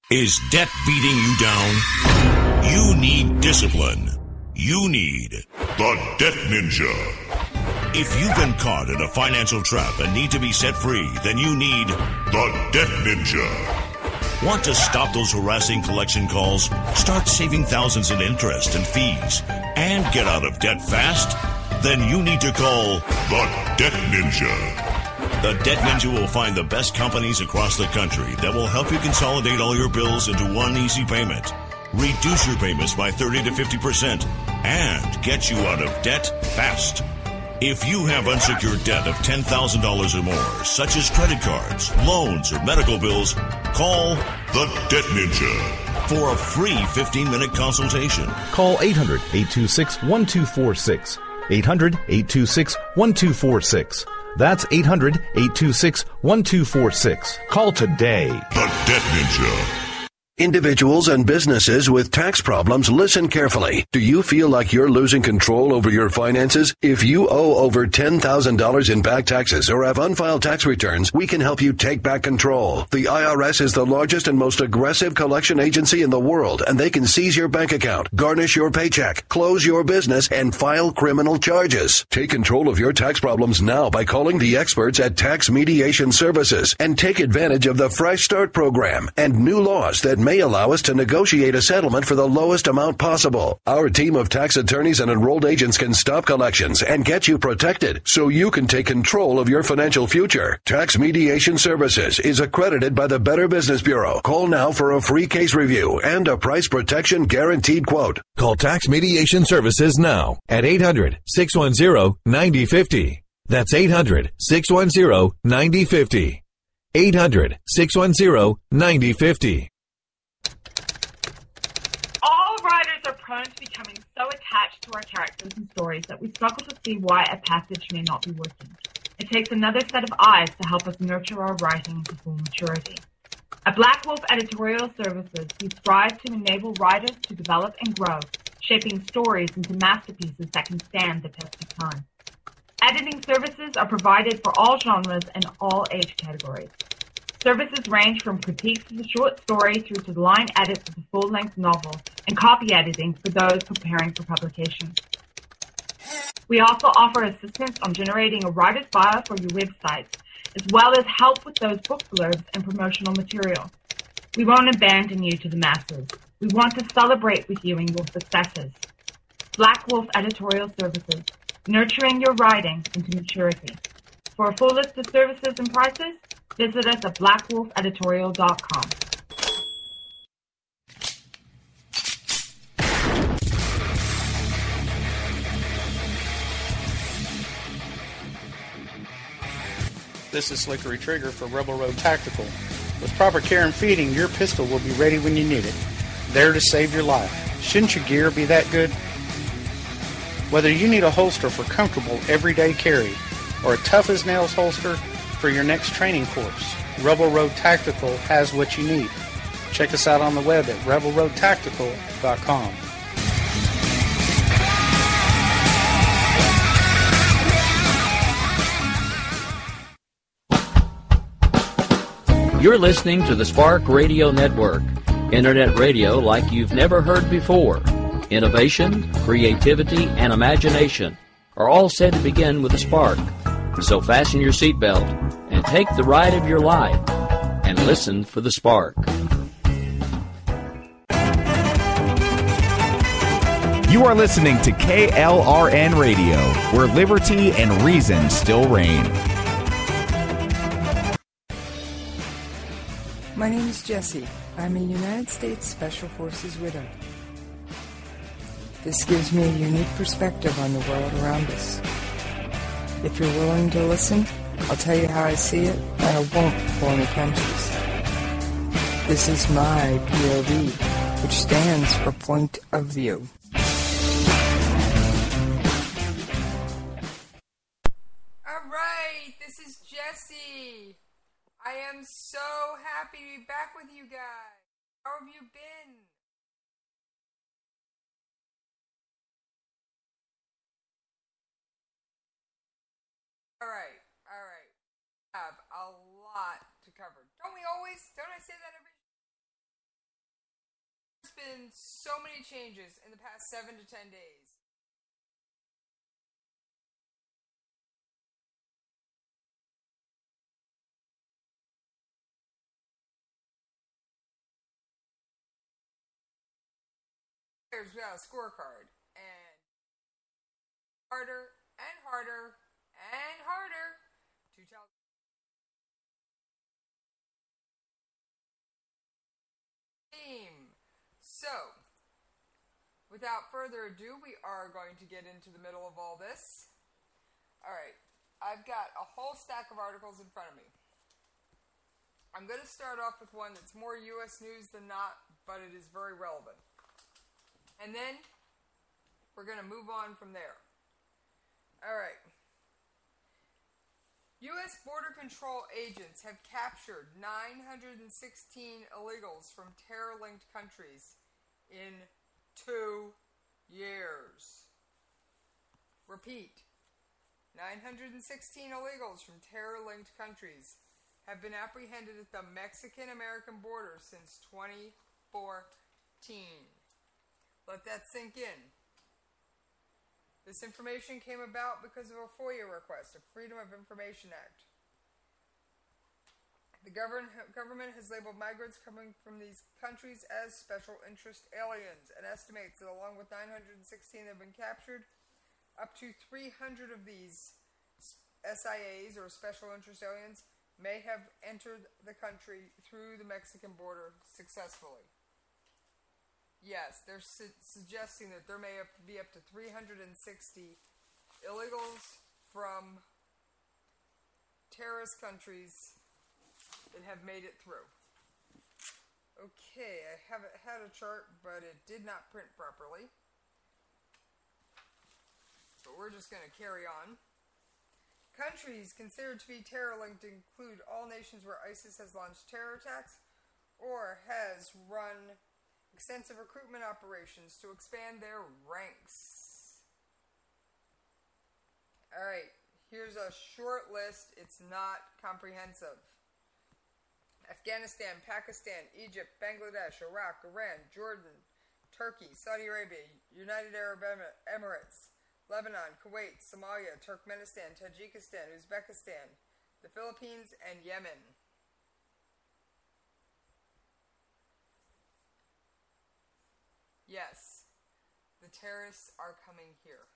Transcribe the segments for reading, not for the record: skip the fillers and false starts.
Is debt beating you down? You need discipline. You need the Debt Ninja. If you've been caught in a financial trap and need to be set free, then you need the Debt Ninja. Want to stop those harassing collection calls, start saving thousands in interest and fees, and get out of debt fast? Then you need to call the Debt Ninja. The Debt Ninja will find the best companies across the country that will help you consolidate all your bills into one easy payment, reduce your payments by 30 to 50%, and get you out of debt fast. If you have unsecured debt of $10,000 or more, such as credit cards, loans, or medical bills, call the Debt Ninja for a free 15-minute consultation. Call 800-826-1246. 800-826-1246. That's 800-826-1246. Call today. The Debt Ninja. Individuals and businesses with tax problems, listen carefully. Do you feel like you're losing control over your finances? If you owe over $10,000 in back taxes or have unfiled tax returns, we can help you take back control. The IRS is the largest and most aggressive collection agency in the world, and they can seize your bank account, garnish your paycheck, close your business, and file criminal charges. Take control of your tax problems now by calling the experts at Tax Mediation Services and take advantage of the Fresh Start program and new laws that may allow us to negotiate a settlement for the lowest amount possible. Our team of tax attorneys and enrolled agents can stop collections and get you protected so you can take control of your financial future. Tax Mediation Services is accredited by the Better Business Bureau. Call now for a free case review and a price protection guaranteed quote. Call Tax Mediation Services now at 800-610-9050. That's 800-610-9050. 800-610-9050. Writers are prone to becoming so attached to our characters and stories that we struggle to see why a passage may not be working. It takes another set of eyes to help us nurture our writing to full maturity. At Black Wolf Editorial Services, we strive to enable writers to develop and grow, shaping stories into masterpieces that can stand the test of time. Editing services are provided for all genres and all age categories. Services range from critiques of the short story through to the line edits of the full-length novel and copy editing for those preparing for publication. We also offer assistance on generating a writer's bio for your website, as well as help with those book blurbs and promotional material. We won't abandon you to the masses. We want to celebrate with you in your successes. Black Wolf Editorial Services, nurturing your writing into maturity. For a full list of services and prices, visit us at blackwolfeditorial.com. This is Slickery Trigger for Rebel Road Tactical. With proper care and feeding, your pistol will be ready when you need it. There to save your life. Shouldn't your gear be that good? Whether you need a holster for comfortable everyday carry or a tough-as-nails holster for your next training course, Rebel Road Tactical has what you need. Check us out on the web at rebelroadtactical.com. You're listening to the Spark Radio Network, internet radio like you've never heard before. Innovation, creativity, and imagination are all said to begin with a spark. So fasten your seatbelt and take the ride of your life and listen for the spark. You are listening to KLRN Radio, where liberty and reason still reign. My name is Jessie. I'm a United States Special Forces widow. This gives me a unique perspective on the world around us. If you're willing to listen, I'll tell you how I see it, and I won't pull any punches. This is my POV, which stands for Point of View. Alright, this is Jessie. I am so happy to be back with you guys. How have you been? Alright. I have a lot to cover. Don't I say that every been so many changes in the past 7 to 10 days. There's a scorecard, and harder and harder and harder to tell. Team. So, without further ado, we are going to get into the middle of all this. Alright, I've got a whole stack of articles in front of me. I'm going to start off with one that's more U.S. news than not, but it is very relevant. And then, we're going to move on from there. Alright. U.S. Border Control agents have captured 916 illegals from terror-linked countries in 2 years. Repeat. 916 illegals from terror-linked countries have been apprehended at the Mexican-American border since 2014. Let that sink in. This information came about because of a FOIA request, a Freedom of Information Act. The government has labeled migrants coming from these countries as special interest aliens and estimates that along with 916 that have been captured, up to 300 of these SIAs, or special interest aliens, may have entered the country through the Mexican border successfully. Yes, they're suggesting that there may be up to 360 illegals from terrorist countries that have made it through. Okay, I have had a chart, but it did not print properly. But we're just going to carry on. Countries considered to be terror-linked include all nations where ISIS has launched terror attacks or has run extensive recruitment operations to expand their ranks. Alright, here's a short list. It's not comprehensive. Afghanistan, Pakistan, Egypt, Bangladesh, Iraq, Iran, Jordan, Turkey, Saudi Arabia, United Arab Emirates, Lebanon, Kuwait, Somalia, Turkmenistan, Tajikistan, Uzbekistan, the Philippines, and Yemen. Yes, the terrorists are coming here.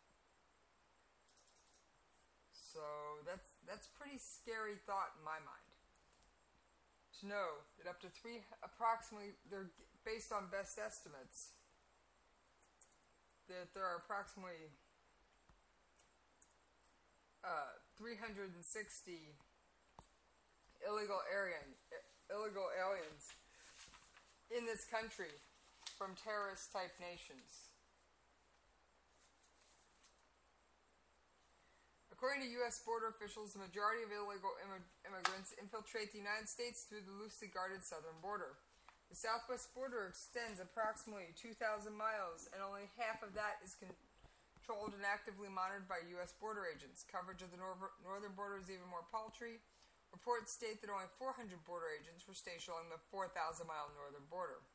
So that's pretty scary thought in my mind. To know that up to approximately, they're based on best estimates, that there are approximately 360 illegal aliens in this country from terrorist-type nations. According to U.S. border officials, the majority of illegal immigrants infiltrate the United States through the loosely guarded southern border. The southwest border extends approximately 2,000 miles, and only half of that is controlled and actively monitored by U.S. border agents. Coverage of the northern border is even more paltry. Reports state that only 400 border agents were stationed along the 4,000-mile northern border.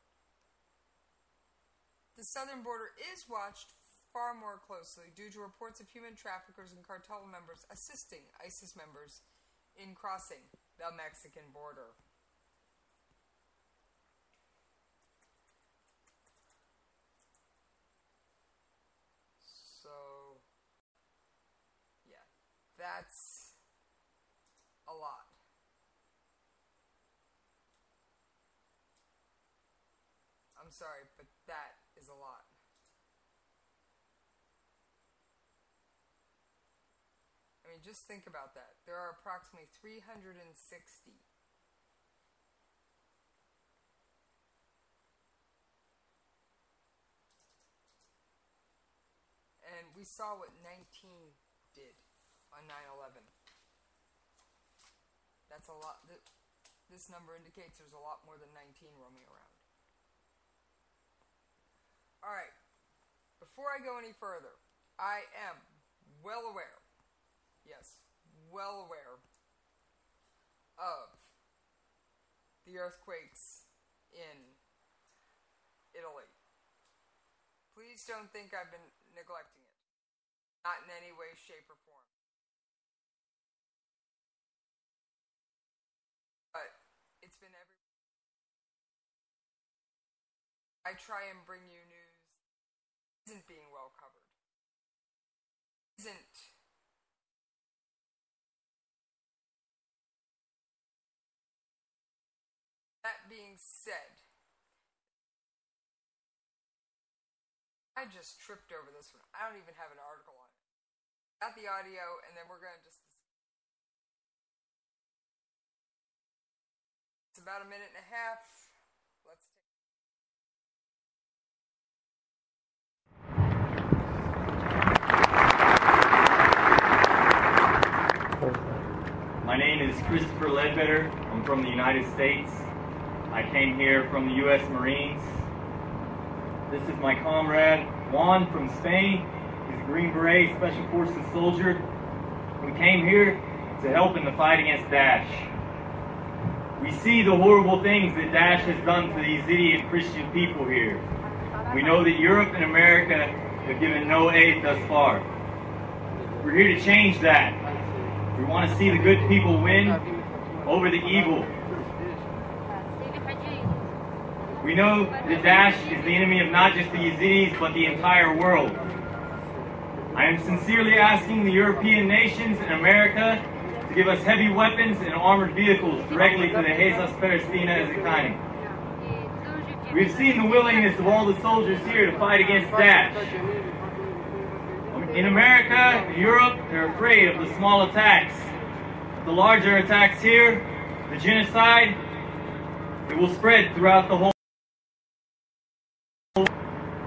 The southern border is watched far more closely due to reports of human traffickers and cartel members assisting ISIS members in crossing the Mexican border. So, yeah, that's a lot. I'm sorry, but that is a lot. I mean, just think about that. There are approximately 360. And we saw what 19 did on 9/11. That's a lot. This number indicates there's a lot more than 19 roaming around. Alright, before I go any further, I am well aware, yes, well aware of the earthquakes in Italy please don't think I've been neglecting it. Not in any way, shape, or form. But it's been everywhere. I try and bring you news that isn't being well covered. Isn't. That being said, I just tripped over this one. I don't even have an article on it. Got the audio, and then we're going to just... It's about a minute and a half. Let's take... My name is Christopher Ledbetter. I'm from the United States. I came here from the U.S. Marines. This is my comrade, Juan from Spain. He's a Green Beret Special Forces soldier. We came here to help in the fight against Daesh. We see the horrible things that Daesh has done to these idiot Christian people here. We know that Europe and America have given no aid thus far. We're here to change that. We want to see the good people win over the evil. We know that Daesh is the enemy of not just the Yazidis, but the entire world. I am sincerely asking the European nations and America to give us heavy weapons and armored vehicles directly to the Jesus Palestina as a kind. We have seen the willingness of all the soldiers here to fight against Daesh. In America and Europe, they're afraid of the small attacks. The larger attacks here, the genocide, it will spread throughout the whole.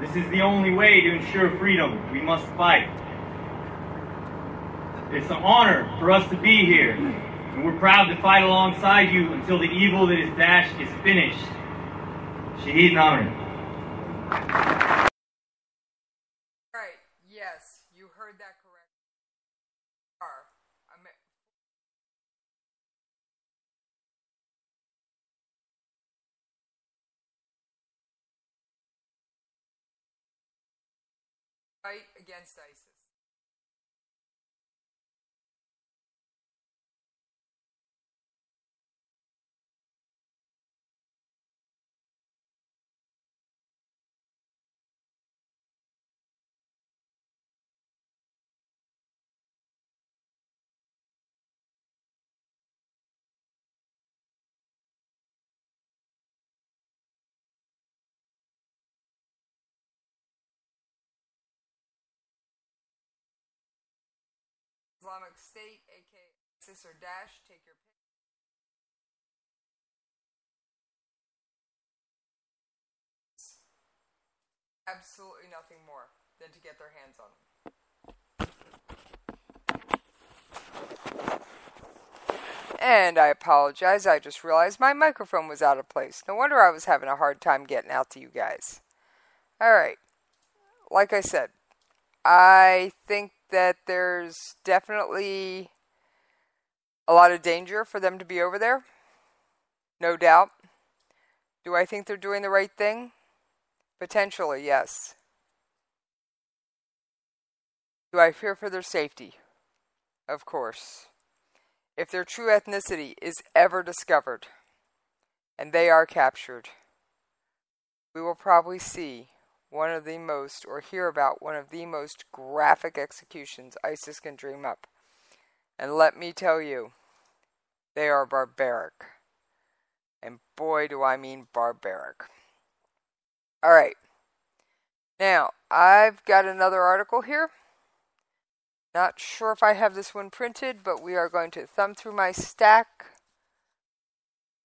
This is the only way to ensure freedom. We must fight. It's an honor for us to be here, and we're proud to fight alongside you until the evil that is Daesh is finished. Shaheed Namr. Right, yes, you heard that correctly. Fight against ISIS. Islamic State, aka ISIS or Daesh, take your pick. Absolutely nothing more than to get their hands on them. And I apologize, I just realized my microphone was out of place. No wonder I was having a hard time getting out to you guys. Alright, like I said, I think that there's definitely a lot of danger for them to be over there. No doubt. Do I think they're doing the right thing? Potentially, yes. Do I fear for their safety? Of course. If their true ethnicity is ever discovered, and they are captured, we will probably see one of the most, or hear about one of the most graphic executions ISIS can dream up. And let me tell you, they are barbaric. And boy, do I mean barbaric. Alright. Now, I've got another article here. Not sure if I have this one printed, but we are going to thumb through my stack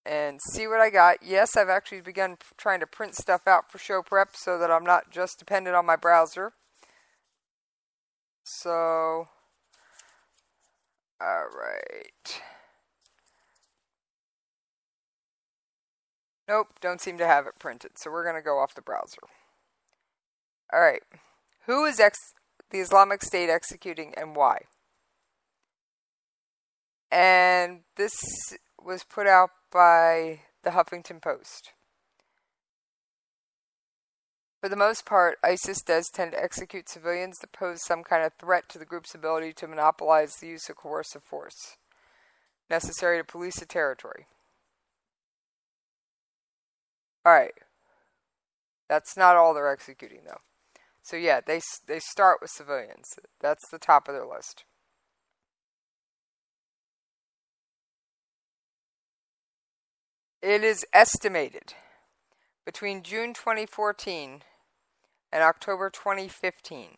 and see what I got. Yes, I've actually begun trying to print stuff out for show prep so that I'm not just dependent on my browser. So, alright. Nope, don't seem to have it printed, so we're going to go off the browser. Alright, who is the Islamic State executing and why? And this was put out by the Huffington Post. For the most part, ISIS does tend to execute civilians that pose some kind of threat to the group's ability to monopolize the use of coercive force necessary to police a territory. Alright. That's not all they're executing, though. So yeah, they start with civilians. That's the top of their list. It is estimated between June 2014 and October 2015,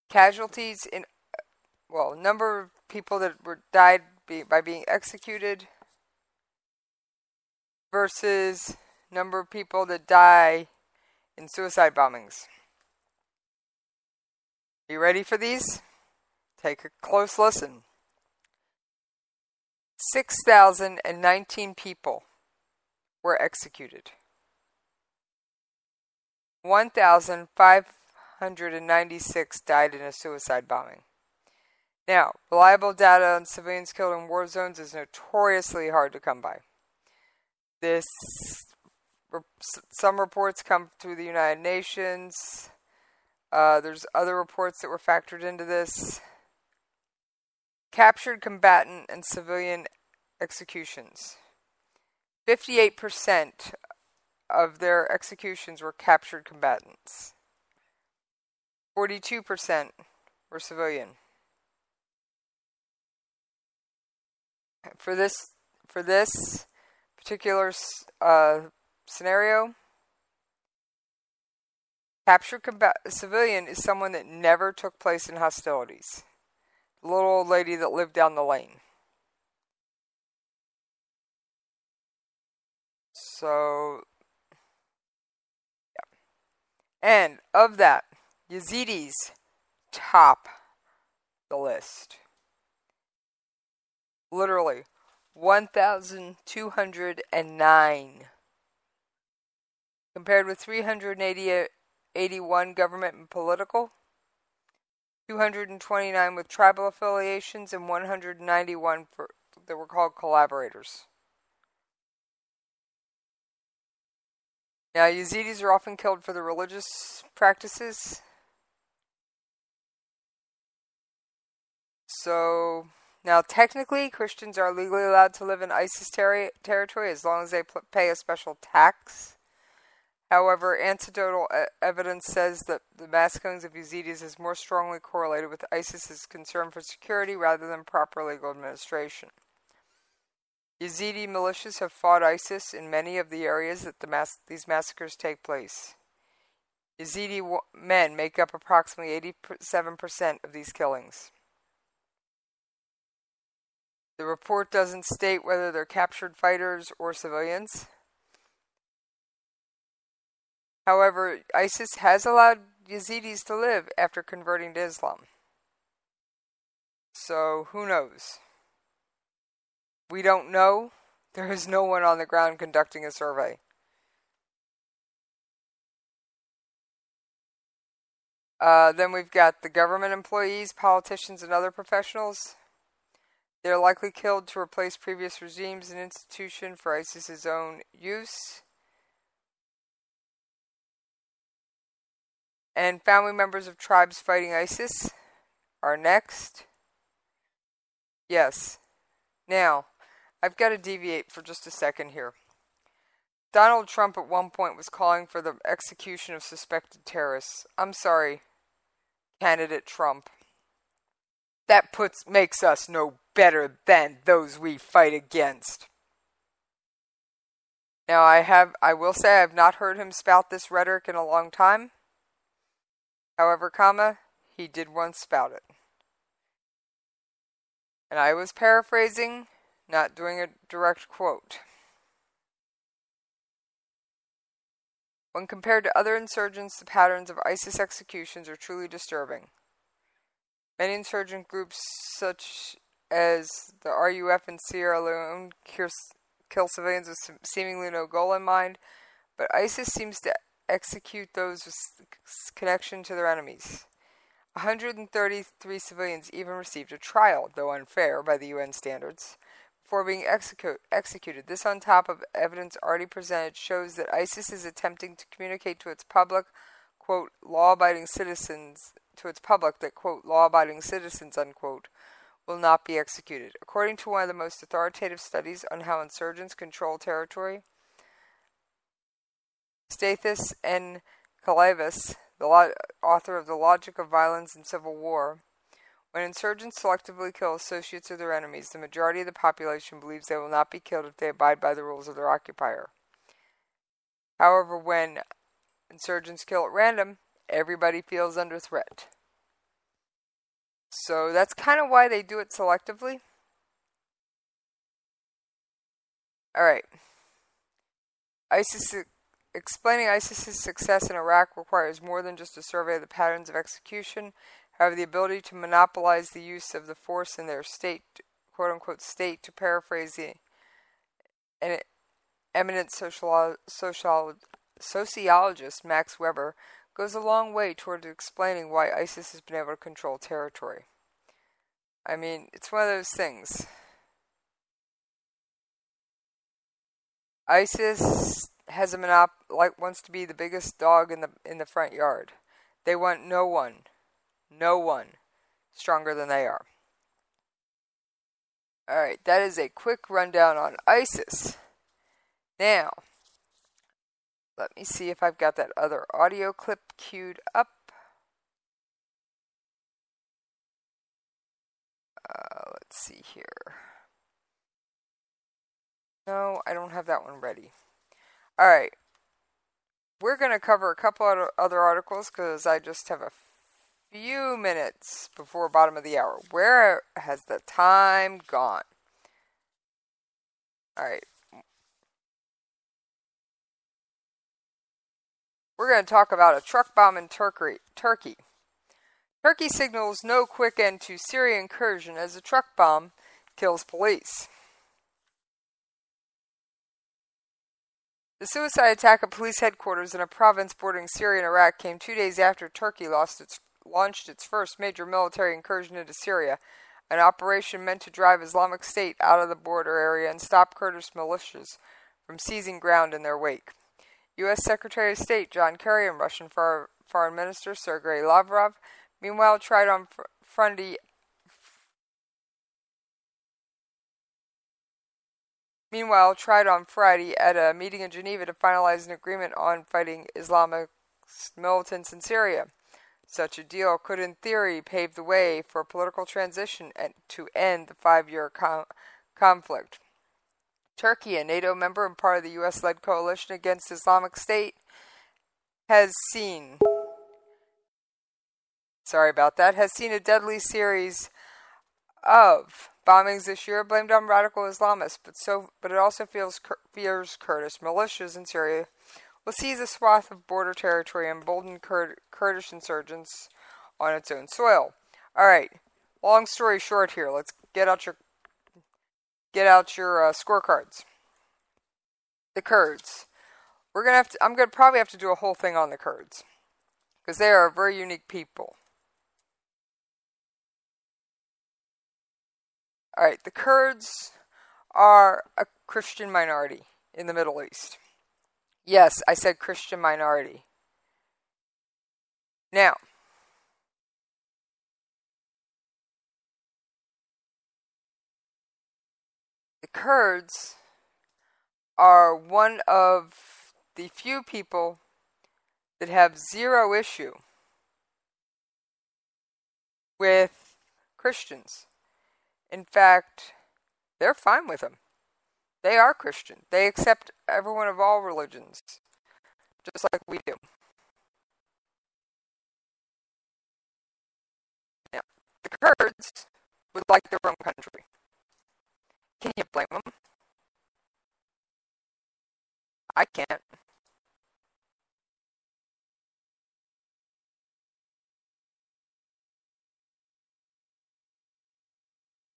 casualties in, number of people that died by being executed versus number of people that die in suicide bombings. You ready for these? Take a close listen. 6,019 people were executed. 1,596 died in a suicide bombing. Now, reliable data on civilians killed in war zones is notoriously hard to come by. Some reports come through the United Nations. There's other reports that were factored into this. Captured combatant and civilian executions. 58% of their executions were captured combatants. 42% were civilian. For this particular scenario, captured civilian is someone that never took place in hostilities. The little old lady that lived down the lane. So, yeah. And of that, Yazidis top the list. Literally, 1,209. Compared with 381 government and political, 229 with tribal affiliations, and 191 that were called collaborators. Now, Yazidis are often killed for their religious practices. So, now technically, Christians are legally allowed to live in ISIS territory as long as they pay a special tax. However, anecdotal evidence says that the mass killings of Yazidis is more strongly correlated with ISIS's concern for security rather than proper legal administration. Yazidi militias have fought ISIS in many of the areas that these massacres take place. Yazidi men make up approximately 87% of these killings. The report doesn't state whether they're captured fighters or civilians. However, ISIS has allowed Yazidis to live after converting to Islam. So, who knows? We don't know. There is no one on the ground conducting a survey. Then we've got the government employees, politicians, and other professionals. They're likely killed to replace previous regimes and institutions for ISIS's own use. And family members of tribes fighting ISIS are next. Yes. Now, I've got to deviate for just a second here. Donald Trump at one point was calling for the execution of suspected terrorists. I'm sorry, candidate Trump. That makes us no better than those we fight against. Now, I will say I've not heard him spout this rhetoric in a long time. However, he did once spout it. And I was paraphrasing, not doing a direct quote. When compared to other insurgents, the patterns of ISIS executions are truly disturbing. Many insurgent groups, such as the RUF in Sierra Leone, kill civilians with seemingly no goal in mind, but ISIS seems to execute those with connection to their enemies. 133 civilians even received a trial, though unfair by the UN standards, before being executed. This, on top of evidence already presented, shows that ISIS is attempting to communicate to its public, quote, law-abiding citizens, unquote, will not be executed. According to one of the most authoritative studies on how insurgents control territory, Stathis N. Kalavis, the author of The Logic of Violence in Civil War, when insurgents selectively kill associates of their enemies, the majority of the population believes they will not be killed if they abide by the rules of their occupier. However, when insurgents kill at random, everybody feels under threat. So that's kind of why they do it selectively. Alright. Explaining ISIS's success in Iraq requires more than just a survey of the patterns of execution. However, the ability to monopolize the use of the force in their state, quote-unquote state, to paraphrase an eminent sociologist Max Weber, goes a long way toward explaining why ISIS has been able to control territory. I mean, it's one of those things. ISIS has a wants to be the biggest dog in the front yard. They want no one stronger than they are. Alright, that is a quick rundown on ISIS. Now, let me see if I've got that other audio clip queued up. Let's see here. No, I don't have that one ready. Alright. We're going to cover a couple other articles because I just have a few minutes before bottom of the hour. Where has the time gone? Alright. We're going to talk about a truck bomb in Turkey. Turkey signals no quick end to Syria incursion as a truck bomb kills police. The suicide attack at police headquarters in a province bordering Syria and Iraq came 2 days after Turkey launched its first major military incursion into Syria, an operation meant to drive Islamic State out of the border area and stop Kurdish militias from seizing ground in their wake. U.S. Secretary of State John Kerry and Russian Foreign Minister Sergei Lavrov meanwhile tried on Friday at a meeting in Geneva to finalize an agreement on fighting Islamist militants in Syria. Such a deal could, in theory, pave the way for a political transition to end the 5-year conflict. Turkey, a NATO member and part of the U.S.-led coalition against Islamic State, has seen a deadly series of bombings this year blamed on radical Islamists, but it also fears Kurdish militias in Syria will seize a swath of border territory and embolden Kurdish insurgents on its own soil. Alright, long story short here, let's get out your scorecards. The Kurds. I'm gonna probably have to do a whole thing on the Kurds, because they are a very unique people. Alright, the Kurds are a Christian minority in the Middle East. Yes, I said Christian minority. Now, the Kurds are one of the few people that have zero issue with Christians. In fact, they're fine with them. They are Christian. They accept everyone of all religions, just like we do. Now, the Kurds would like their own country. Can you blame them? I can't.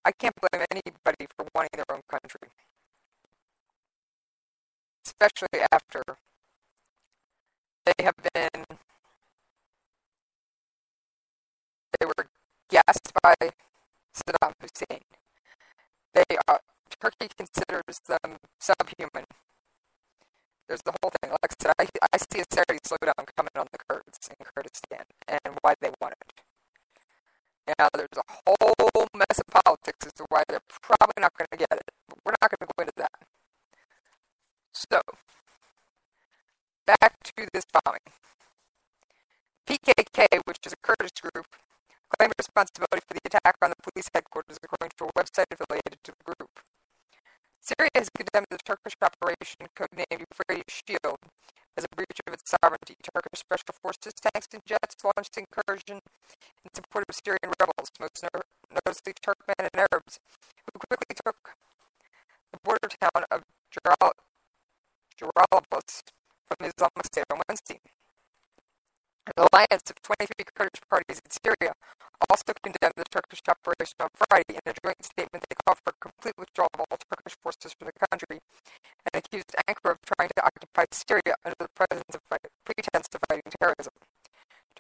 I can't blame anybody for wanting their own country. Especially after they were gassed by Saddam Hussein. They Turkey considers them subhuman. There's the whole thing. Like I said, I see a serious slowdown coming on the Kurds in Kurdistan and why they want it. Now, there's a whole mess of politics as to why they're probably not going to get it, but we're not going to go into that. So, back to this bombing. PKK, which is a Kurdish group, claimed responsibility for the attack on the police headquarters according to a website affiliated to the group. Syria has condemned the Turkish operation, codenamed Euphrates Shield, as a breach of its sovereignty. Turkish special forces, tanks, and jets launched the incursion in support of Syrian rebels, most notably Turkmen and Arabs, who quickly took the border town of Jarablus from the Islamic State on Wednesday. An alliance of 23 Kurdish parties in Syria also condemned the Turkish operation on Friday. In a joint statement, they called for a complete withdrawal of all Turkish forces from the country and accused Ankara of trying to occupy Syria under the pretense of fighting terrorism.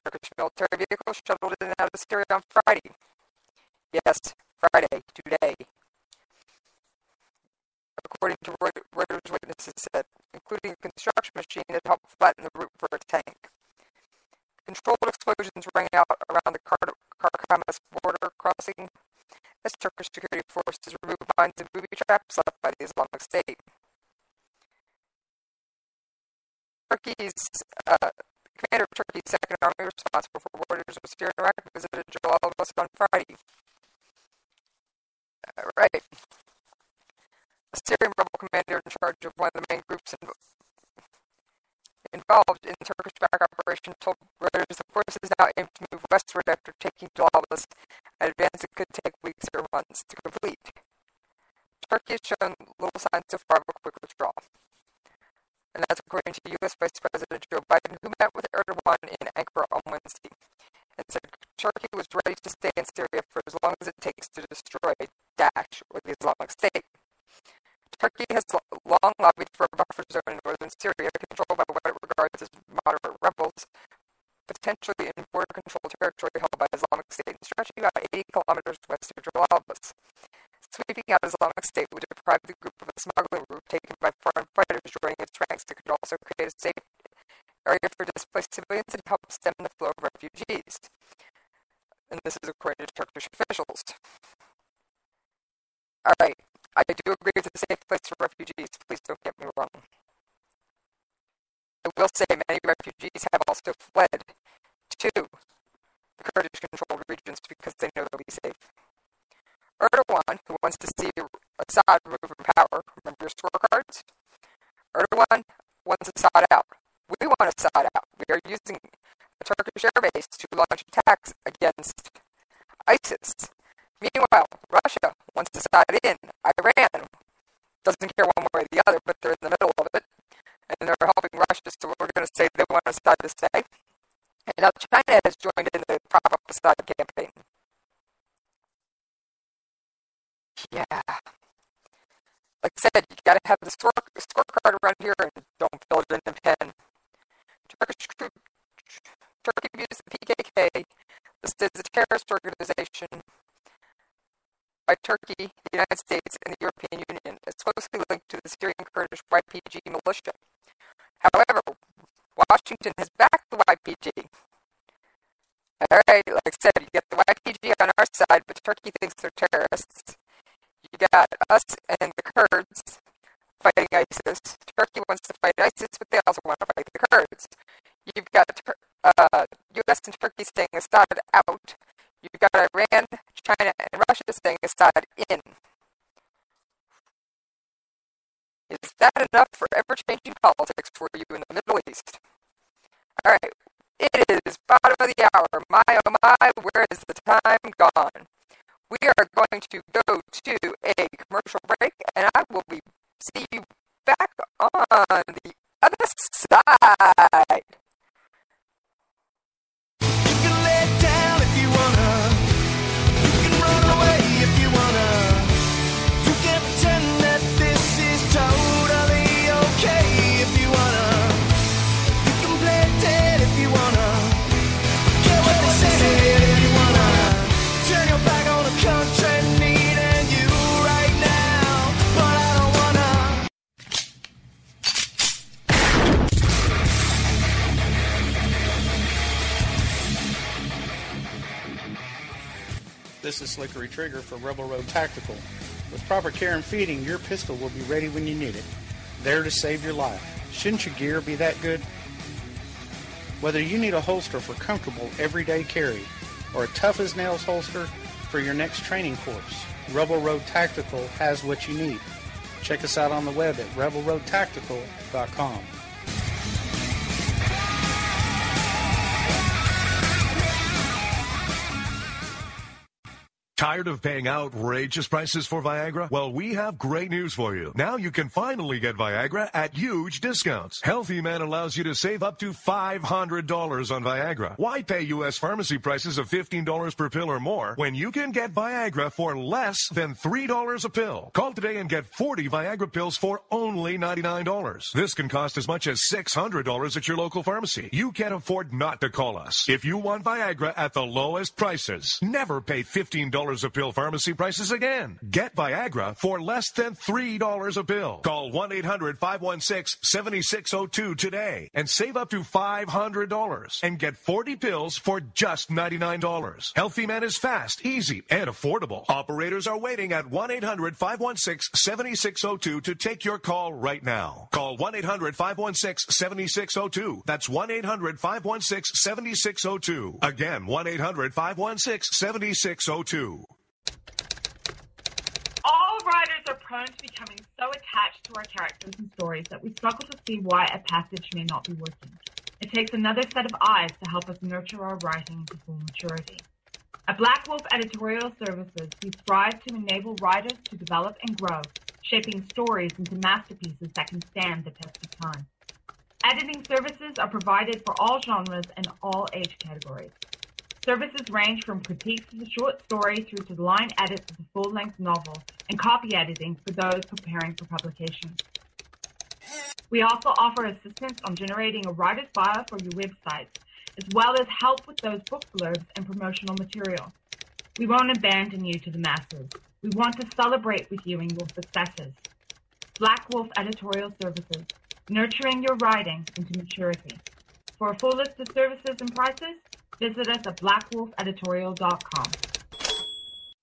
Turkish military vehicles shuttled in and out of Syria on Friday. Yes, Friday, today. According to Reuters, witnesses said, including a construction machine that helped flatten the route for a tank. Controlled explosions rang out around the Karkamas border crossing as Turkish security forces removed mines and booby traps left by the Islamic State. Commander of Turkey's Second Army, responsible for borders with Syria and Iraq, visited Jalalos on Friday. Right. A Syrian rebel commander in charge of one of the main groups involved in the Turkish-backed operation told Reuters the forces now aim to move westward after taking Jalalos, an advance that could take weeks or months to complete. Turkey has shown little signs so far of a quick withdrawal. And that's according to U.S. Vice President Joe Biden, who met with Erdogan in Ankara on Wednesday, and said Turkey was ready to stay in Syria for as long as it takes to destroy Daesh, or the Islamic State. Turkey has long lobbied for a buffer zone in northern Syria, controlled by what it regards as moderate rebels, potentially in border-controlled territory held by Islamic State, and stretching about 80 kilometers west of Jalalos. Sweeping out Islamic State would deprive the group of a smuggling route taken by foreign fighters joining its ranks that could also create a safe area for displaced civilians and help stem the flow of refugees. And this is according to Turkish officials. Alright, I do agree with a safe place for refugees, please don't get me wrong. I will say many refugees have also fled to the Kurdish-controlled regions because they know they'll be safe. Erdogan, who wants to see Assad remove from power, remember your scorecards? Erdogan wants Assad out. We want Assad out. We are using a Turkish airbase to launch attacks against ISIS. Meanwhile, Russia wants Assad in. Iran doesn't care one way or the other, but they're in the middle of it. And they're helping Russia, so we're going to say they want Assad to stay. And now China has joined in the prop-up Assad campaign. Yeah. Like I said, you gotta have the scorecard around here and don't fill it in the pen. Turkey views the PKK listed as a terrorist organization by Turkey, the United States, and the European Union. It's closely linked to the Syrian Kurdish YPG militia. However, Washington has backed the YPG. Alright, like I said, you get the YPG on our side, but Turkey thinks they're terrorists. You got us and the Kurds fighting ISIS. Turkey wants to fight ISIS, but they also want to fight the Kurds. You've got U.S. and Turkey saying Assad out. You've got Iran, China, and Russia saying Assad in. Is that enough for ever-changing politics for you in the Middle East? Alright, it is bottom of the hour. My oh my, where is the time gone? We are going to go to a commercial break, and I will see you back on the other side. You can lay it down if you wanna. You can run away if you wanna. You can pretend that this is totally okay if you wanna. You can play it dead if you wanna. Get what they say if you wanna. Turn your back on the country needing you right now. This is Slickery Trigger for Rebel Road Tactical. With proper care and feeding, your pistol will be ready when you need it, there to save your life. Shouldn't your gear be that good? Whether you need a holster for comfortable everyday carry or a tough-as-nails holster for your next training course, Rebel Road Tactical has what you need. Check us out on the web at rebelroadtactical.com. Tired of paying outrageous prices for Viagra? Well, we have great news for you. Now you can finally get Viagra at huge discounts. Healthy Man allows you to save up to $500 on Viagra. Why pay U.S. pharmacy prices of $15 per pill or more when you can get Viagra for less than $3 a pill? Call today and get 40 Viagra pills for only $99. This can cost as much as $600 at your local pharmacy. You can't afford not to call us. If you want Viagra at the lowest prices, never pay $15 a pill pharmacy prices again. Get Viagra for less than $3 a pill. Call 1-800-516-7602 today and save up to $500 and get 40 pills for just $99. Healthy Man is fast, easy, and affordable. Operators are waiting at 1-800-516-7602 to take your call right now. Call 1-800-516-7602. That's 1-800-516-7602. Again, 1-800-516-7602. All writers are prone to becoming so attached to our characters and stories that we struggle to see why a passage may not be working. It takes another set of eyes to help us nurture our writing into full maturity. At Black Wolf Editorial Services, we strive to enable writers to develop and grow, shaping stories into masterpieces that can stand the test of time. Editing services are provided for all genres and all age categories. Services range from critiques of the short story through to line edits of the full-length novel and copy editing for those preparing for publication. We also offer assistance on generating a writer's bio for your website, as well as help with those book blurbs and promotional material. We won't abandon you to the masses. We want to celebrate with you in your successes. Black Wolf Editorial Services, nurturing your writing into maturity. For a full list of services and prices, visit us at blackwolfeditorial.com.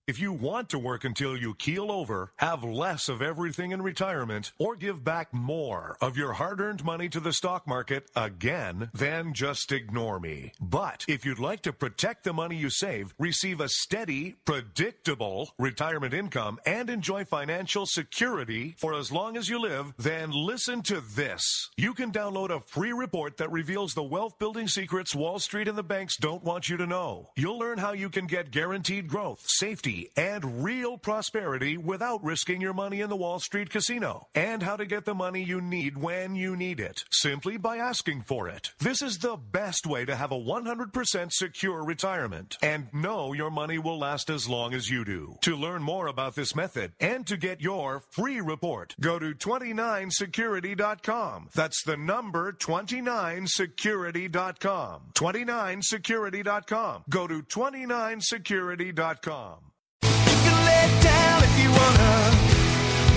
If you want to work until you keel over, have less of everything in retirement, or give back more of your hard-earned money to the stock market again, then just ignore me. But if you'd like to protect the money you save, receive a steady, predictable retirement income, and enjoy financial security for as long as you live, then listen to this. You can download a free report that reveals the wealth-building secrets Wall Street and the banks don't want you to know. You'll learn how you can get guaranteed growth, safety, and real prosperity without risking your money in the Wall Street casino, and how to get the money you need when you need it, simply by asking for it. This is the best way to have a 100% secure retirement and know your money will last as long as you do. To learn more about this method and to get your free report, go to 29security.com. That's the number 29security.com. 29security.com. Go to 29security.com. You can lay down if you wanna.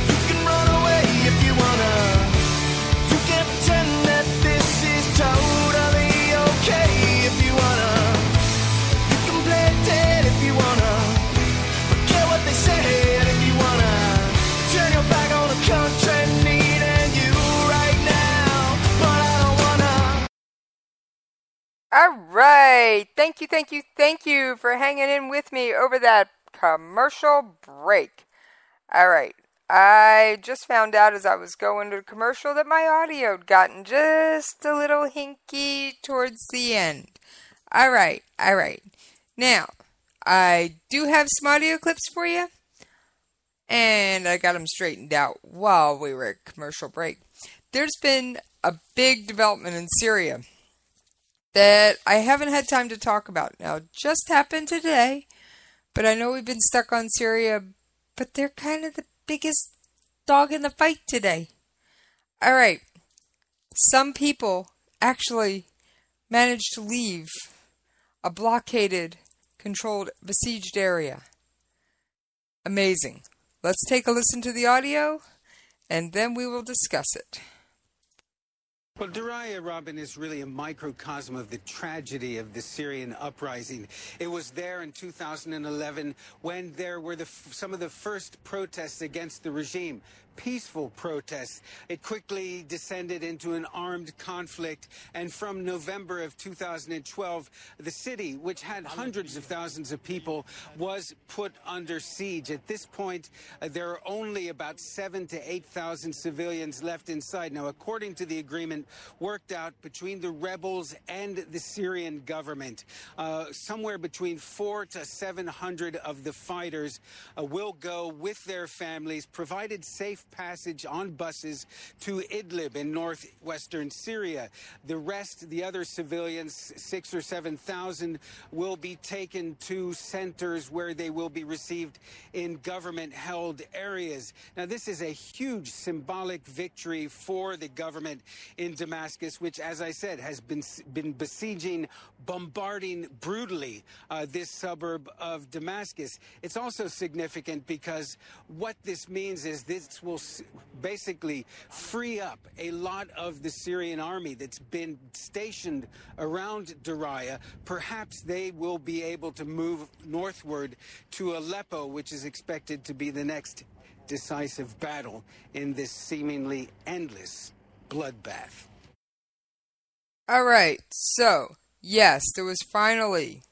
You can run away if you wanna. You can pretend that this is totally okay if you wanna. You can play dead if you wanna. Forget what they said if you wanna. Turn your back on the country needing you right now, but I don't wanna. All right. Thank you for hanging in with me over that commercial break. All right. I just found out as I was going to the commercial that my audio had gotten just a little hinky towards the end. All right. Now, I do have some audio clips for you, and I got them straightened out while we were at commercial break. There's been a big development in Syria that I haven't had time to talk about. Now, it just happened today, but I know we've been stuck on Syria, but they're kind of the biggest dog in the fight today. All right. Some people actually managed to leave a blockaded, controlled, besieged area. Amazing. Let's take a listen to the audio, and then we will discuss it. Well, Daraya, Robin, is really a microcosm of the tragedy of the Syrian uprising. It was there in 2011 when there were some of the first protests against the regime. Peaceful protests. It quickly descended into an armed conflict, and from November of 2012, the city, which had hundreds of thousands of people, was put under siege. At this point, there are only about 7,000 to 8,000 civilians left inside. Now, according to the agreement worked out between the rebels and the Syrian government, somewhere between 400 to 700 of the fighters will go with their families, provided safe passage on buses to Idlib in northwestern Syria. The rest, the other civilians, 6,000 or 7,000, will be taken to centers where they will be received in government-held areas. Now, this is a huge symbolic victory for the government in Damascus, which, as I said, has been besieging, bombarding brutally this suburb of Damascus. It's also significant because what this means is this will basically free up a lot of the Syrian army that's been stationed around Daraya. Perhaps they will be able to move northward to Aleppo, which is expected to be the next decisive battle in this seemingly endless bloodbath. All right, so, yes, there was finally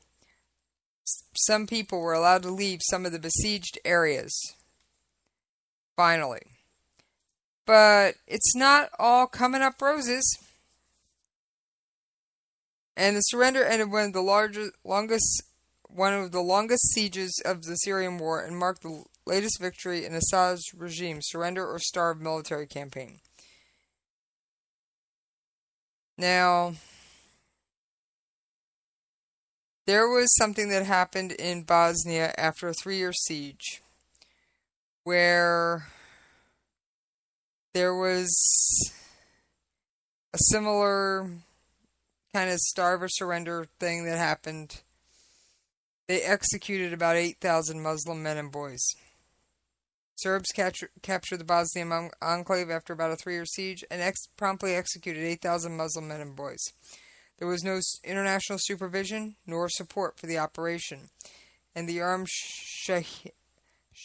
some people were allowed to leave some of the besieged areas. Finally. But it's not all coming up roses. And the surrender ended one of the longest sieges of the Syrian war and marked the latest victory in Assad's regime's surrender or starve military campaign. Now, there was something that happened in Bosnia after a 3-year siege where there was a similar kind of starve or surrender thing that happened. They executed about 8,000 Muslim men and boys. Serbs captured the Bosnian enclave after about a 3-year siege and promptly executed 8,000 Muslim men and boys. There was no international supervision nor support for the operation, and the armed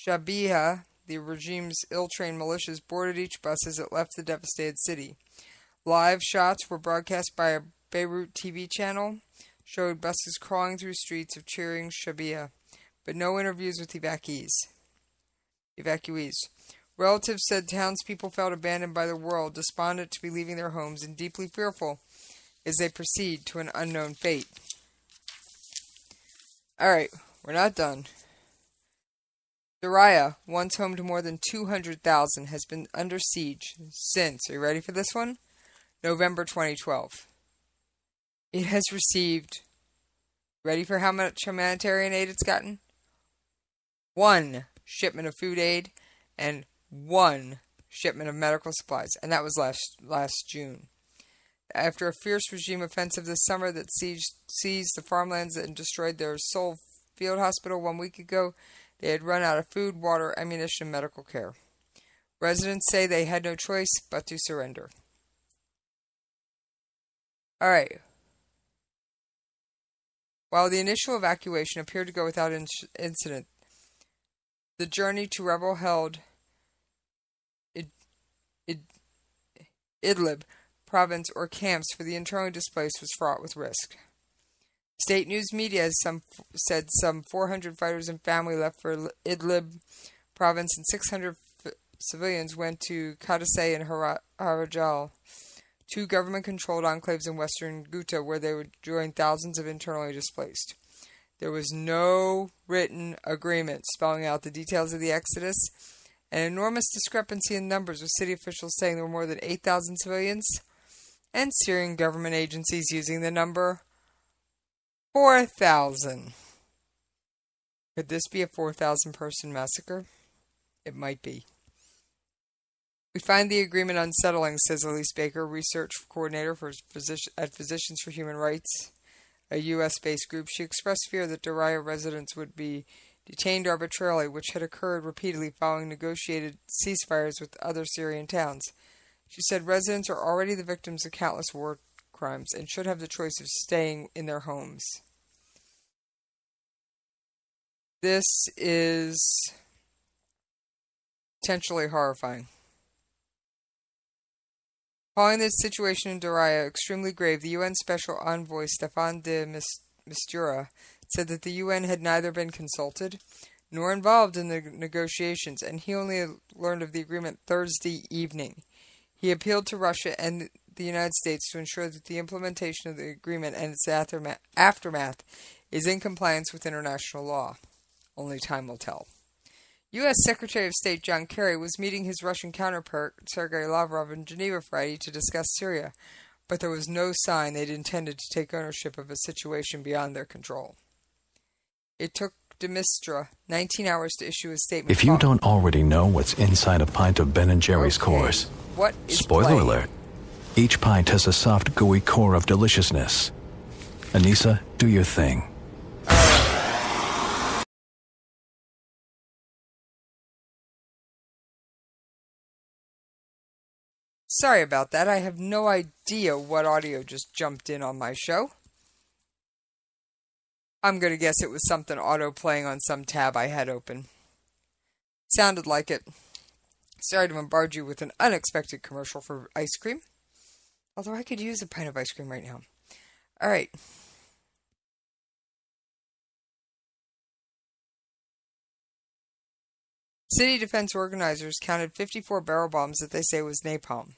Shabiha, the regime's ill-trained militias, boarded each bus as it left the devastated city. Live shots were broadcast by a Beirut TV channel, showed buses crawling through streets of cheering Shabiha, but no interviews with evacuees. Relatives said townspeople felt abandoned by the world, despondent to be leaving their homes, and deeply fearful as they proceed to an unknown fate. Alright, we're not done. Daraya, once home to more than 200,000, has been under siege since, are you ready for this one? November 2012. It has received, ready for how much humanitarian aid it's gotten? 1 shipment of food aid and 1 shipment of medical supplies, and that was last June. After a fierce regime offensive this summer that seized the farmlands and destroyed their sole field hospital 1 week ago, they had run out of food, water, ammunition, and medical care. Residents say they had no choice but to surrender. All right. While the initial evacuation appeared to go without incident, the journey to rebel-held Idlib province or camps for the internally displaced was fraught with risk. State news media has said some 400 fighters and family left for Idlib province and 600 civilians went to Kadaseh and Harajal, 2 government-controlled enclaves in western Ghouta where they would join thousands of internally displaced. There was no written agreement spelling out the details of the exodus, an enormous discrepancy in numbers, with city officials saying there were more than 8,000 civilians, and Syrian government agencies using the number 4,000. Could this be a 4,000-person massacre? It might be. We find the agreement unsettling, says Elise Baker, research coordinator at Physicians for Human Rights, a U.S.-based group. She expressed fear that Daraya residents would be detained arbitrarily, which had occurred repeatedly following negotiated ceasefires with other Syrian towns. She said residents are already the victims of countless war crimes and should have the choice of staying in their homes. This is potentially horrifying. Calling the situation in Daraya extremely grave, the UN Special Envoy Staffan de Mistura said that the UN had neither been consulted nor involved in the negotiations, and he only learned of the agreement Thursday evening. He appealed to Russia and the United States to ensure that the implementation of the agreement and its aftermath is in compliance with international law. Only time will tell. U.S. Secretary of State John Kerry was meeting his Russian counterpart, Sergei Lavrov, in Geneva Friday to discuss Syria, but there was no sign they'd intended to take ownership of a situation beyond their control. It took de Mistura 19 hours to issue a statement. If you don't already know what's inside a pint of Ben & Jerry's cores, what is spoiler playing? alert, each pint has a soft, gooey core of deliciousness. Anissa, do your thing. Sorry about that. I have no idea what audio just jumped in on my show. I'm going to guess it was something auto-playing on some tab I had open. Sounded like it. Sorry to bombard you with an unexpected commercial for ice cream. Although I could use a pint of ice cream right now. Alright. City defense organizers counted 54 barrel bombs that they say was napalm,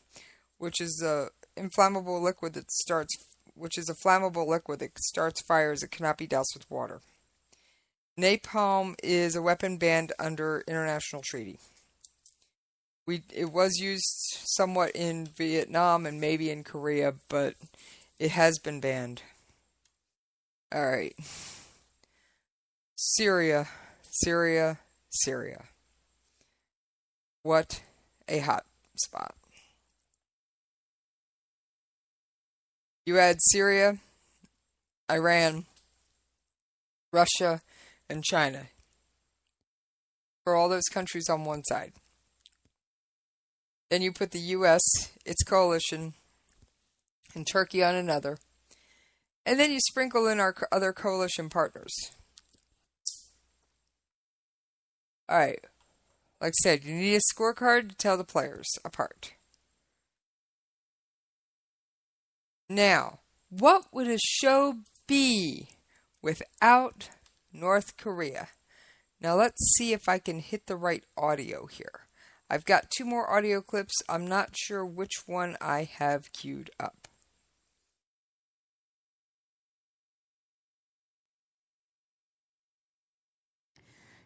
which is a flammable liquid that starts fires that cannot be doused with water. Napalm is a weapon banned under international treaty. It was used somewhat in Vietnam and maybe in Korea, but it has been banned. Alright. Syria. What a hot spot. You had Syria, Iran, Russia, and China. For all those countries on one side. Then you put the U.S., its coalition, and Turkey on another. And then you sprinkle in our other coalition partners. Alright. Like I said, you need a scorecard to tell the players apart. Now, what would a show be without North Korea? Now let's see if I can hit the right audio here. I've got 2 more audio clips. I'm not sure which one I have queued up.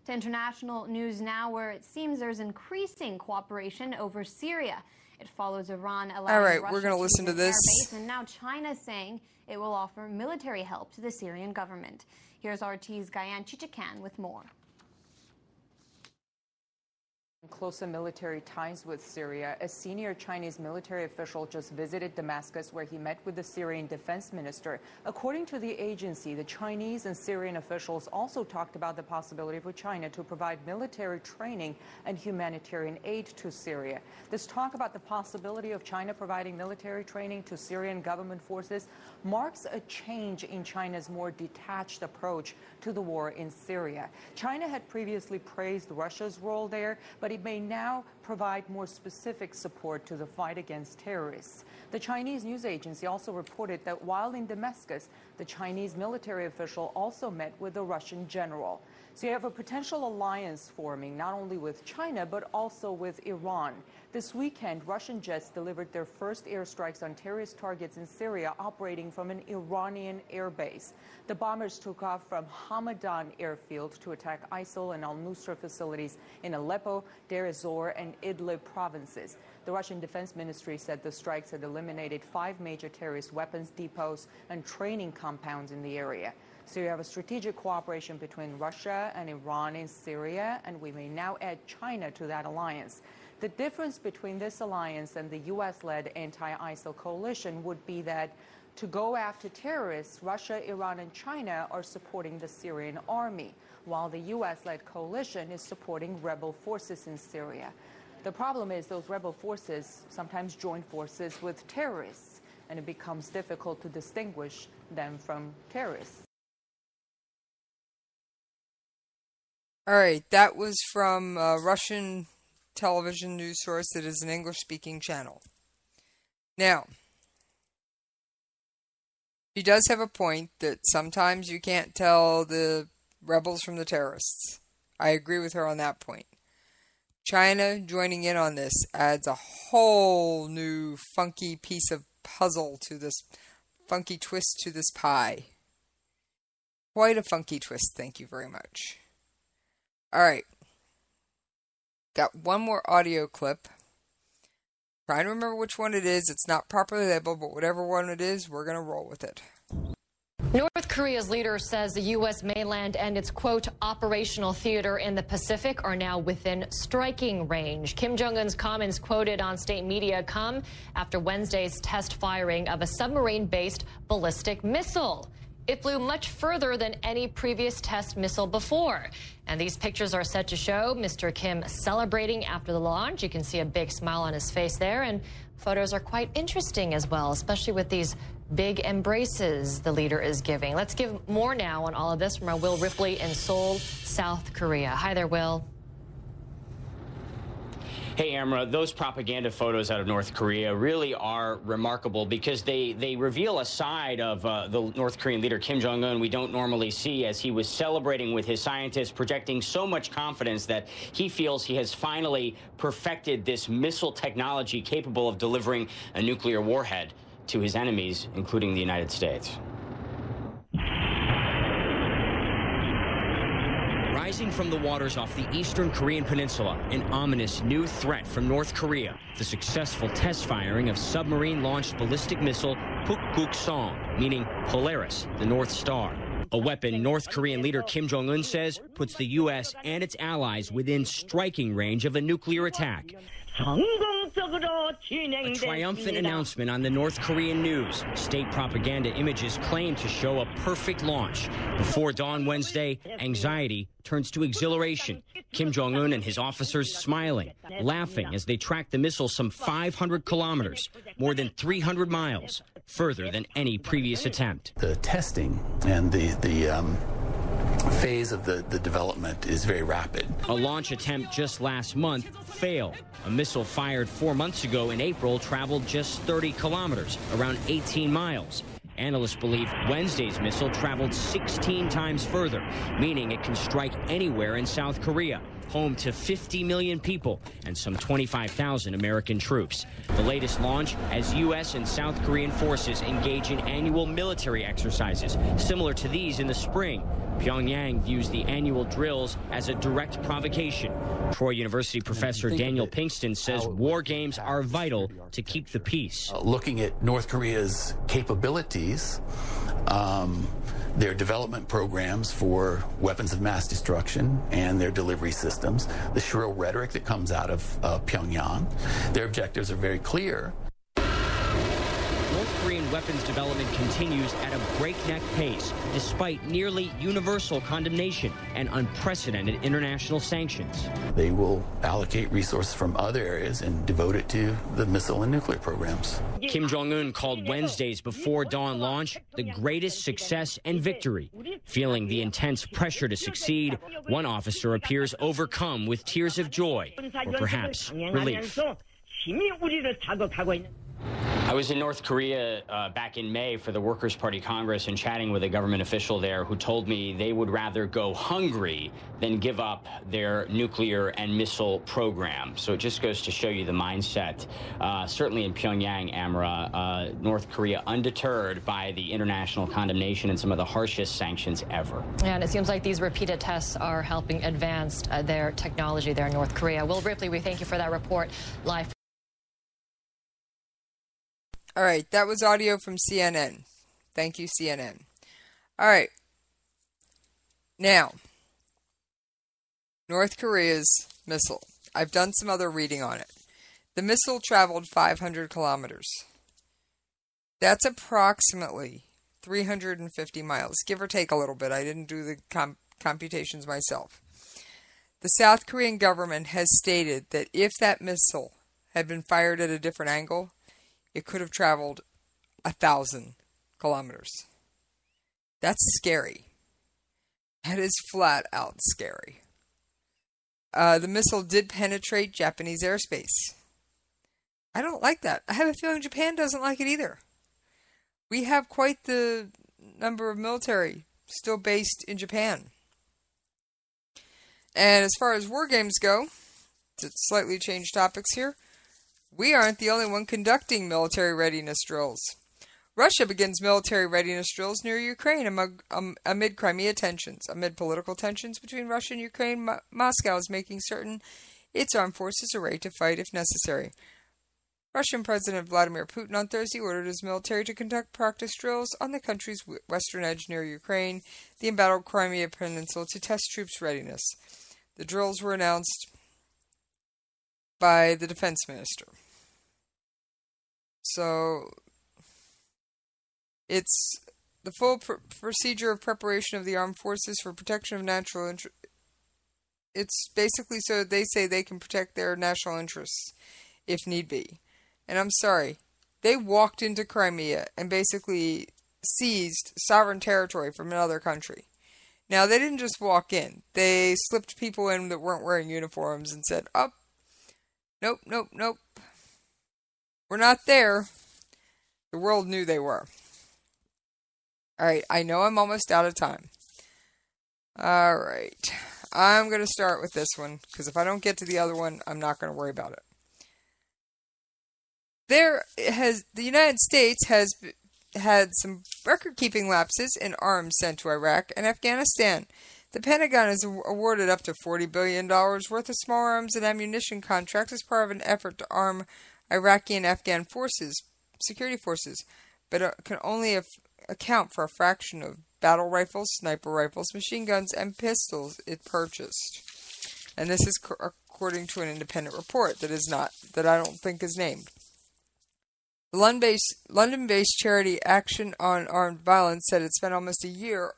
To international news now, where it seems there's increasing cooperation over Syria. It follows Iran allowing Russia we're going to listen to this. Airbase, and now China saying it will offer military help to the Syrian government. Here's RT's Gayan Chichikan with more. Closer military ties with Syria. A senior Chinese military official just visited Damascus, where he met with the Syrian defense minister. According to the agency, the Chinese and Syrian officials also talked about the possibility for China to provide military training and humanitarian aid to Syria. This talk about the possibility of China providing military training to Syrian government forces marks a change in China's more detached approach to the war in Syria. China had previously praised Russia's role there, but it may now provide more specific support to the fight against terrorists. The Chinese news agency also reported that while in Damascus, the Chinese military official also met with the Russian general. So you have a potential alliance forming not only with China, but also with Iran. This weekend, Russian jets delivered their first airstrikes on terrorist targets in Syria operating from an Iranian airbase. The bombers took off from Hamadan airfield to attack ISIL and al-Nusra facilities in Aleppo, Deir ez-Zor, and Idlib provinces. The Russian Defense Ministry said the strikes had eliminated 5 major terrorist weapons depots and training compounds in the area. So you have a strategic cooperation between Russia and Iran in Syria, and we may now add China to that alliance. The difference between this alliance and the U.S.-led anti-ISIL coalition would be that to go after terrorists, Russia, Iran, and China are supporting the Syrian army, while the U.S.-led coalition is supporting rebel forces in Syria. The problem is those rebel forces sometimes join forces with terrorists, and it becomes difficult to distinguish them from terrorists. All right, that was from a Russian television news source that is an English-speaking channel. Now, she does have a point that sometimes you can't tell the rebels from the terrorists. I agree with her on that point. China joining in on this adds a whole new funky piece of puzzle to this, funky twist to this pie. Quite a funky twist, thank you very much. Alright. Got one more audio clip. Trying to remember which one it is. It's not properly labeled, but whatever one it is, we're going to roll with it. North Korea's leader says the U.S. mainland and its, quote, operational theater in the Pacific are now within striking range. Kim Jong-un's comments quoted on state media come after Wednesday's test firing of a submarine-based ballistic missile. It flew much further than any previous test missile before. And these pictures are set to show Mr. Kim celebrating after the launch. You can see a big smile on his face there, and photos are quite interesting as well, especially with these big embraces the leader is giving. Let's give more now on all of this from our Will Ripley in Seoul, South Korea. Hi there, Will. Hey, Amra, those propaganda photos out of North Korea really are remarkable because they reveal a side of the North Korean leader Kim Jong-un we don't normally see, as he was celebrating with his scientists, projecting so much confidence that he feels he has finally perfected this missile technology capable of delivering a nuclear warhead to his enemies, including the United States. Rising from the waters off the eastern Korean peninsula, an ominous new threat from North Korea, the successful test firing of submarine-launched ballistic missile Pukguksong, meaning Polaris, the North Star. A weapon North Korean leader Kim Jong-un says puts the U.S. and its allies within striking range of a nuclear attack. A triumphant announcement on the North Korean news. State propaganda images claim to show a perfect launch. Before dawn Wednesday, anxiety turns to exhilaration. Kim Jong-un and his officers smiling, laughing as they track the missile some 500 kilometers, more than 300 miles, further than any previous attempt. The testing and the phase of the development is very rapid. A launch attempt just last month failed. A missile fired 4 months ago in April traveled just 30 kilometers, around 18 miles. Analysts believe Wednesday's missile traveled 16 times further, meaning it can strike anywhere in South Korea, home to 50 million people and some 25,000 American troops. The latest launch as U.S. and South Korean forces engage in annual military exercises, similar to these in the spring. Pyongyang views the annual drills as a direct provocation. Troy University professor Daniel Pinkston says war games are vital to keep the peace. Looking at North Korea's capabilities, their development programs for weapons of mass destruction and their delivery systems, the shrill rhetoric that comes out of Pyongyang, their objectives are very clear. North Korean weapons development continues at a breakneck pace, despite nearly universal condemnation and unprecedented international sanctions. They will allocate resources from other areas and devote it to the missile and nuclear programs. Kim Jong-un called Wednesday's before dawn launch the greatest success and victory. Feeling the intense pressure to succeed, one officer appears overcome with tears of joy, or perhaps relief. I was in North Korea back in May for the Workers' Party Congress and chatting with a government official there who told me they would rather go hungry than give up their nuclear and missile program. So it just goes to show you the mindset. Certainly in Pyongyang, Amra, North Korea undeterred by the international condemnation and some of the harshest sanctions ever. Yeah, and it seems like these repeated tests are helping advance their technology there in North Korea. Will Ripley, we thank you for that report live. All right, that was audio from CNN. Thank you, CNN. All right. Now, North Korea's missile. I've done some other reading on it. The missile traveled 500 kilometers. That's approximately 350 miles, give or take a little bit. I didn't do the computations myself. The South Korean government has stated that if that missile had been fired at a different angle, it could have traveled 1,000 kilometers. That's scary. That is flat out scary. The missile did penetrate Japanese airspace. I don't like that. I have a feeling Japan doesn't like it either. We have quite the number of military still based in Japan. And as far as war games go, to slightly change topics here, we aren't the only one conducting military readiness drills. Russia begins military readiness drills near Ukraine amid Crimea tensions. Amid political tensions between Russia and Ukraine, Moscow is making certain its armed forces are ready to fight if necessary. Russian President Vladimir Putin on Thursday ordered his military to conduct practice drills on the country's western edge near Ukraine, the embattled Crimea Peninsula, to test troops' readiness. The drills were announced by the defense minister. So, it's the full procedure of preparation of the armed forces for protection of natural interests. It's basically so they say they can protect their national interests if need be. And I'm sorry, they walked into Crimea and basically seized sovereign territory from another country. Now, they didn't just walk in. They slipped people in that weren't wearing uniforms and said, oh, nope, nope, nope. We're not there. The world knew they were. Alright, I know I'm almost out of time. Alright, I'm going to start with this one, because if I don't get to the other one, I'm not going to worry about it. The United States has had some record-keeping lapses in arms sent to Iraq and Afghanistan. The Pentagon has awarded up to $40 billion worth of small arms and ammunition contracts as part of an effort to arm Iraqi and Afghan security forces, but can only account for a fraction of battle rifles, sniper rifles, machine guns, and pistols it purchased. And this is according to an independent report that I don't think is named. The London-based charity Action on Armed Violence said it spent almost a year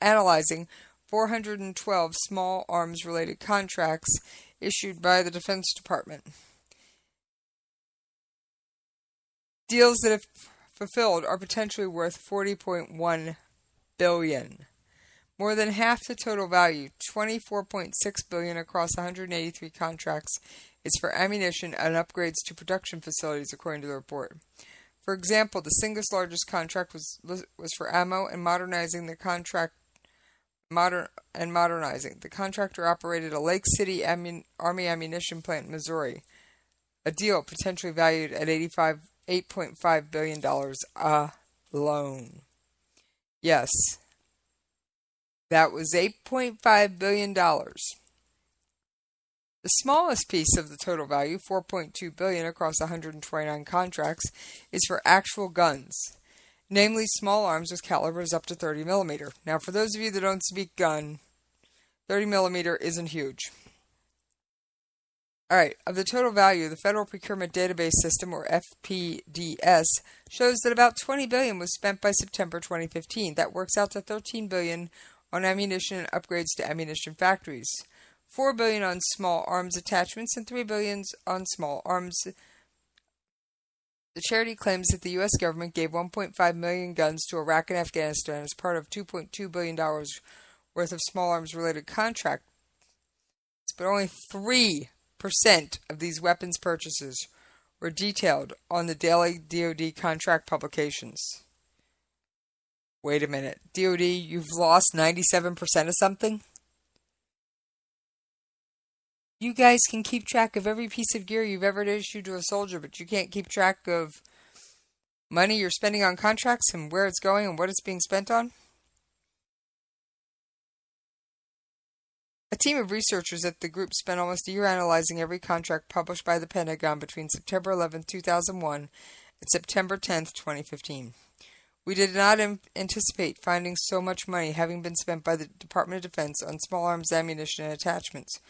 analyzing 412 small arms-related contracts issued by the Defense Department. Deals that, if fulfilled, are potentially worth $40.1 billion. More than half the total value, $24.6 billion across 183 contracts, is for ammunition and upgrades to production facilities, according to the report. For example, the single largest contract was for ammo and modernizing. The contractor operated a Lake City Army ammunition plant in Missouri, a deal potentially valued at $8.5 billion alone. Yes, that was $8.5 billion. The smallest piece of the total value, $4.2 billion across 129 contracts, is for actual guns, namely small arms with calibers up to 30 millimeter. Now, for those of you that don't speak gun, 30 millimeter isn't huge. Alright, of the total value, the Federal Procurement Database System, or FPDS, shows that about $20 billion was spent by September 2015. That works out to $13 billion on ammunition and upgrades to ammunition factories, $4 billion on small arms attachments, and $3 billion on small arms. The charity claims that the U.S. government gave 1.5 million guns to Iraq and Afghanistan as part of $2.2 billion worth of small arms-related contracts, but only 3% of these weapons purchases were detailed on the daily DoD contract publications. Wait a minute. DoD, you've lost 97% of something? You guys can keep track of every piece of gear you've ever issued to a soldier, but you can't keep track of money you're spending on contracts and where it's going and what it's being spent on? A team of researchers at the group spent almost a year analyzing every contract published by the Pentagon between September 11, 2001 and September 10, 2015. We did not anticipate finding so much money having been spent by the Department of Defense on small arms ammunition and attachments.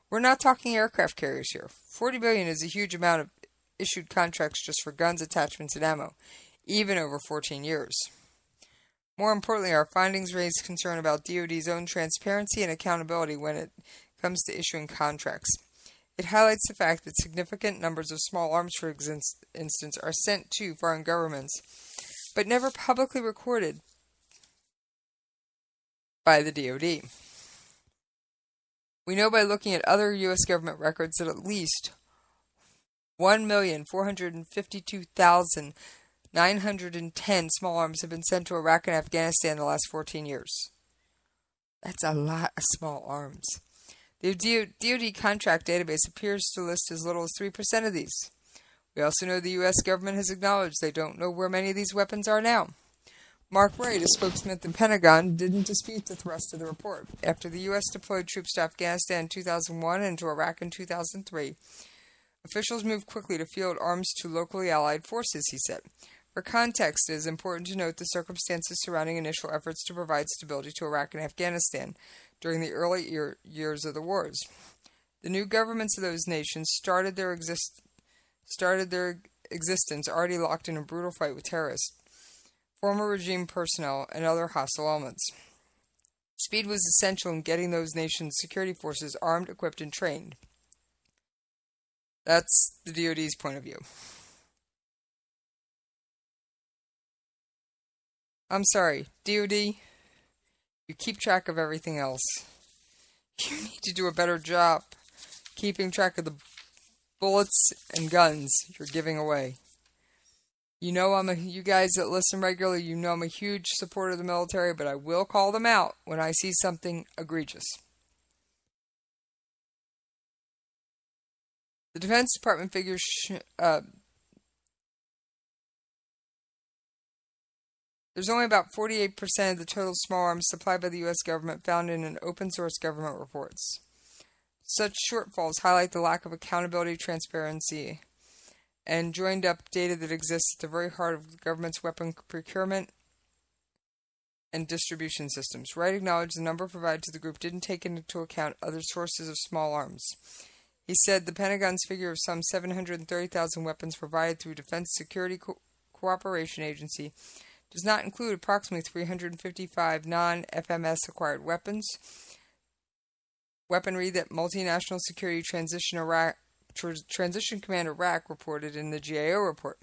We're not talking aircraft carriers here. $40 billion is a huge amount of issued contracts just for guns, attachments, and ammo, even over 14 years. More importantly, our findings raise concern about DoD's own transparency and accountability when it comes to issuing contracts. It highlights the fact that significant numbers of small arms, for instance, are sent to foreign governments, but never publicly recorded by the DoD. We know by looking at other U.S. government records that at least 1,452,910 small arms have been sent to Iraq and Afghanistan in the last 14 years. That's a lot of small arms. The DoD contract database appears to list as little as 3% of these. We also know the U.S. government has acknowledged they don't know where many of these weapons are now. Mark Wright, a spokesman at the Pentagon, didn't dispute the thrust of the report. After the U.S. deployed troops to Afghanistan in 2001 and to Iraq in 2003, officials moved quickly to field arms to locally allied forces, he said. For context, it is important to note the circumstances surrounding initial efforts to provide stability to Iraq and Afghanistan during the early years of the wars. The new governments of those nations started their existence already locked in a brutal fight with terrorists, former regime personnel, and other hostile elements. Speed was essential in getting those nations' security forces armed, equipped, and trained. That's the DoD's point of view. I'm sorry, DoD, you keep track of everything else. You need to do a better job keeping track of the bullets and guns you're giving away. You know you guys that listen regularly, you know I'm a huge supporter of the military, but I will call them out when I see something egregious. The Defense Department figures there's only about 48% of the total small arms supplied by the U.S. government found in an open-source government reports. Such shortfalls highlight the lack of accountability, transparency, and joined-up data that exists at the very heart of the government's weapon procurement and distribution systems. Wright acknowledged the number provided to the group didn't take into account other sources of small arms. He said the Pentagon's figure of some 730,000 weapons provided through Defense Security Cooperation Agency does not include approximately 355 non-FMS acquired weaponry that Multinational Security Transition Command Iraq reported in the GAO report.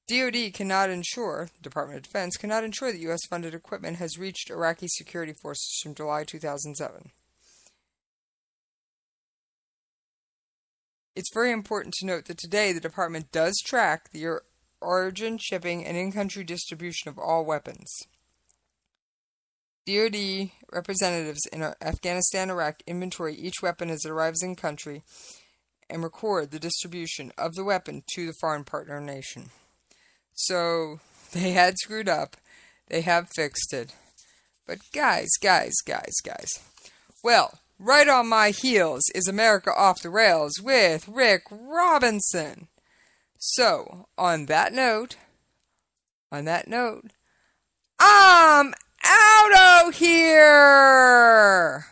DoD cannot ensure, Department of Defense cannot ensure that U.S.-funded equipment has reached Iraqi security forces from July 2007. It's very important to note that today the Department does track the origin, shipping, and in-country distribution of all weapons. DoD representatives in Afghanistan and Iraq inventory each weapon as it arrives in country and record the distribution of the weapon to the foreign partner nation. So, they had screwed up. They have fixed it. But guys. Well, right on my heels is America Off the Rails with Rick Robinson. So, on that note, I'm out of here!